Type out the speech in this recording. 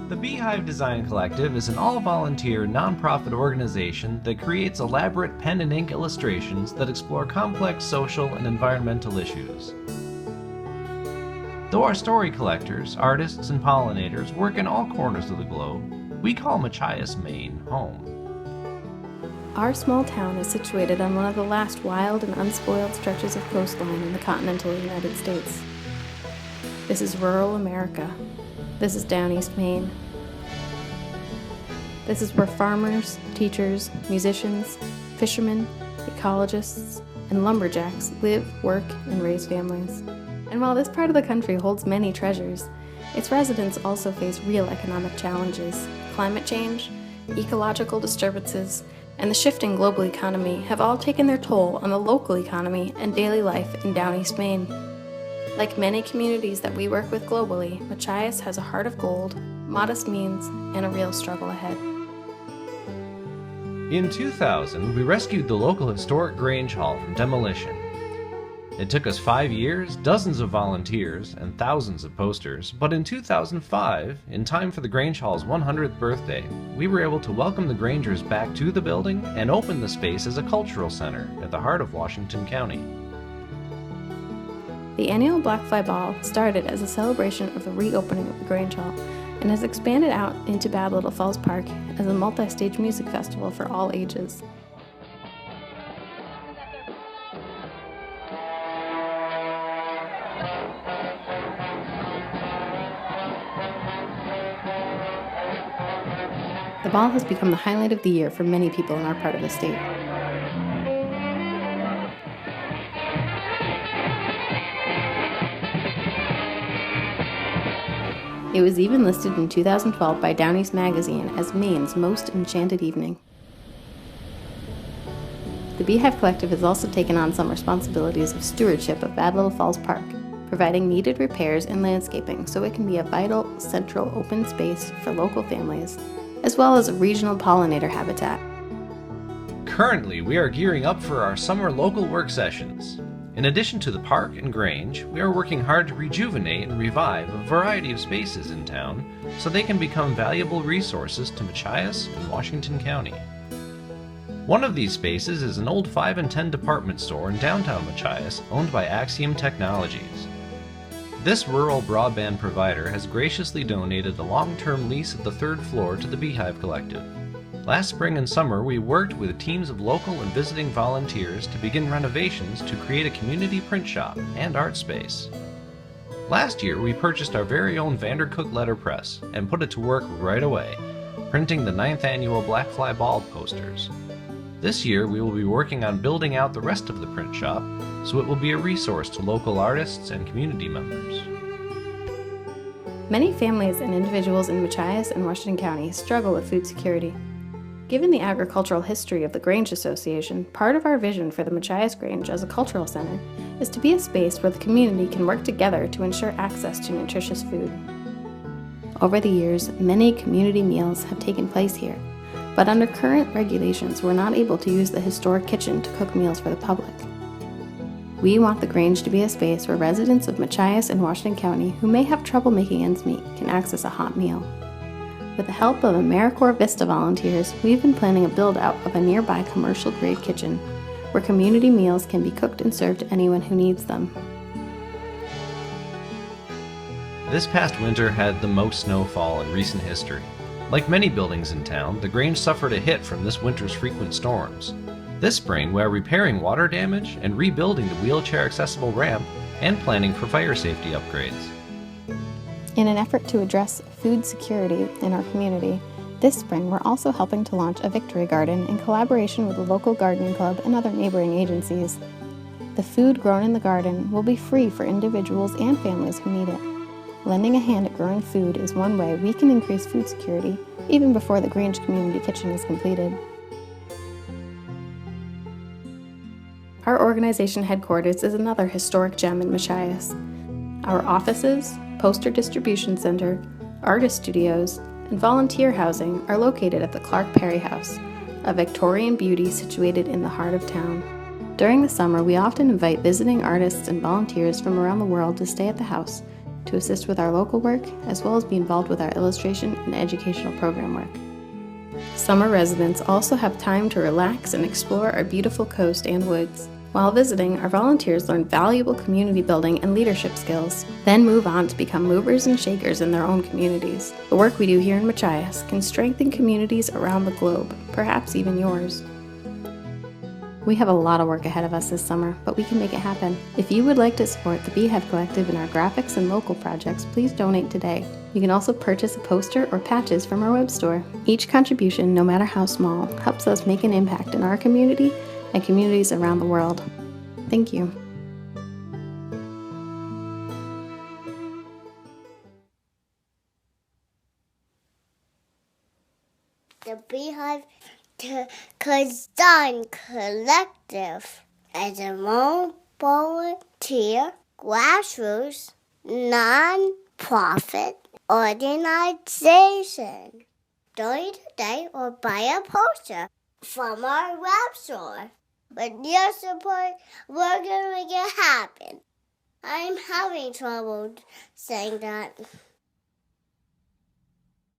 The Beehive Design Collective is an all-volunteer, nonprofit organization that creates elaborate pen and ink illustrations that explore complex social and environmental issues. Though our story collectors, artists, and pollinators work in all corners of the globe, we call Machias, Maine, home. Our small town is situated on one of the last wild and unspoiled stretches of coastline in the continental United States. This is rural America. This is down East Maine. This is where farmers, teachers, musicians, fishermen, ecologists, and lumberjacks live, work, and raise families. And while this part of the country holds many treasures, its residents also face real economic challenges. Climate change, ecological disturbances, and the shifting global economy have all taken their toll on the local economy and daily life in down East Maine. Like many communities that we work with globally, Machias has a heart of gold, modest means, and a real struggle ahead. In 2000, we rescued the local historic Grange Hall from demolition. It took us 5 years, dozens of volunteers, and thousands of posters, but in 2005, in time for the Grange Hall's 100th birthday, we were able to welcome the Grangers back to the building and open the space as a cultural center at the heart of Washington County. The annual Black Fly Ball started as a celebration of the reopening of the Grange Hall and has expanded out into Bad Little Falls Park as a multi-stage music festival for all ages. The ball has become the highlight of the year for many people in our part of the state. It was even listed in 2012 by Down East Magazine as Maine's most enchanted evening. The Beehive Collective has also taken on some responsibilities of stewardship of Bad Little Falls Park, providing needed repairs and landscaping so it can be a vital, central open space for local families, as well as a regional pollinator habitat. Currently, we are gearing up for our summer local work sessions. In addition to the park and Grange, we are working hard to rejuvenate and revive a variety of spaces in town so they can become valuable resources to Machias and Washington County. One of these spaces is an old 5 and 10 department store in downtown Machias owned by Axiom Technologies. This rural broadband provider has graciously donated a long-term lease of the 3rd floor to the Beehive Collective. Last spring and summer, we worked with teams of local and visiting volunteers to begin renovations to create a community print shop and art space. Last year, we purchased our very own Vandercook letterpress and put it to work right away, printing the 9th annual Black Fly Ball posters. This year, we will be working on building out the rest of the print shop, so it will be a resource to local artists and community members. Many families and individuals in Machias and Washington County struggle with food security. Given the agricultural history of the Grange Association, part of our vision for the Machias Grange as a cultural center is to be a space where the community can work together to ensure access to nutritious food. Over the years, many community meals have taken place here, but under current regulations, we're not able to use the historic kitchen to cook meals for the public. We want the Grange to be a space where residents of Machias and Washington County who may have trouble making ends meet can access a hot meal. With the help of AmeriCorps Vista volunteers, we've been planning a build-out of a nearby commercial-grade kitchen where community meals can be cooked and served to anyone who needs them. This past winter had the most snowfall in recent history. Like many buildings in town, the Grange suffered a hit from this winter's frequent storms. This spring, we are repairing water damage and rebuilding the wheelchair-accessible ramp and planning for fire safety upgrades. In an effort to address food security in our community, this spring we're also helping to launch a victory garden in collaboration with the local gardening club and other neighboring agencies. The food grown in the garden will be free for individuals and families who need it. Lending a hand at growing food is one way we can increase food security even before the Grange Community Kitchen is completed. Our organization headquarters is another historic gem in Machias. Our offices, poster distribution center, artist studios, and volunteer housing are located at the Clark Perry House, a Victorian beauty situated in the heart of town. During the summer, we often invite visiting artists and volunteers from around the world to stay at the house to assist with our local work, as well as be involved with our illustration and educational program work. Summer residents also have time to relax and explore our beautiful coast and woods. While visiting, our volunteers learn valuable community building and leadership skills, then move on to become movers and shakers in their own communities. The work we do here in Machias can strengthen communities around the globe, perhaps even yours. We have a lot of work ahead of us this summer, but we can make it happen. If you would like to support the Beehive Collective in our graphics and local projects, please donate today. You can also purchase a poster or patches from our web store. Each contribution, no matter how small, helps us make an impact in our community and communities around the world. Thank you. The Beehive Design Collective is a volunteer, grassroots, non-profit organization. Donate today or buy a poster from our web store. With your support, we're going to make it happen. I'm having trouble saying that.